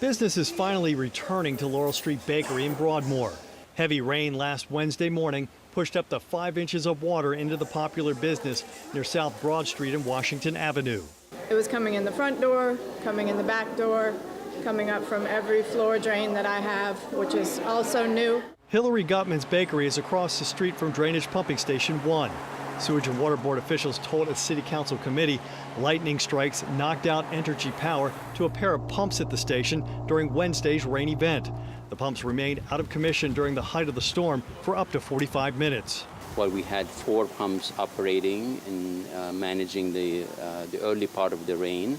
Business is finally returning to Laurel Street Bakery in Broadmoor. Heavy rain last Wednesday morning pushed up to 5 inches of water into the popular business near South Broad Street and Washington Avenue. It was coming in the front door, coming in the back door, coming up from every floor drain that I have, which is also new. Hillary Gutman's Bakery is across the street from Drainage Pumping Station 1. Sewage and Water Board officials told a city council committee lightning strikes knocked out Entergy power to a pair of pumps at the station during Wednesday's rain event. The pumps remained out of commission during the height of the storm for up to 45 minutes. Well, we had 4 pumps operating and managing the early part of the rain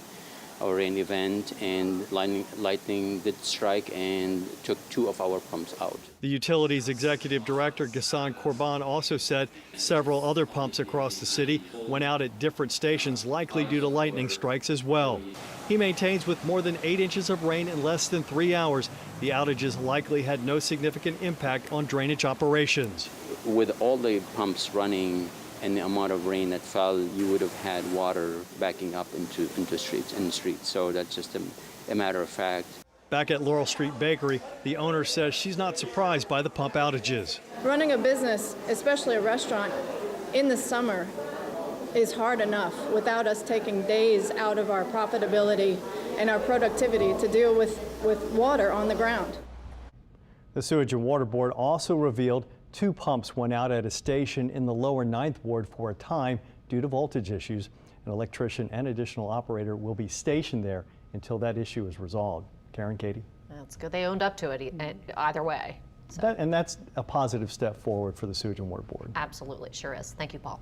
event, and lightning did strike and took 2 of our pumps out. The utility's executive director, Korban, also said several other pumps across the city went out at different stations, likely due to lightning strikes as well. He maintains with more than 8 inches of rain in less than 3 hours, the outages likely had no significant impact on drainage operations. With all the pumps running and the amount of rain that fell, you would have had water backing up into streets. So that's just a matter of fact. Back at Laurel Street Bakery, the owner says she's not surprised by the pump outages. Running a business, especially a restaurant, in the summer is hard enough without us taking days out of our profitability and our productivity to deal with water on the ground. The Sewage and Water Board also revealed 2 pumps went out at a station in the lower 9th Ward for a time due to voltage issues. An electrician and additional operator will be stationed there until that issue is resolved. Karen, Katie? That's good. They owned up to it either way. So. And that's a positive step forward for the Sewage and Water Board. Absolutely, sure is. Thank you, Paul.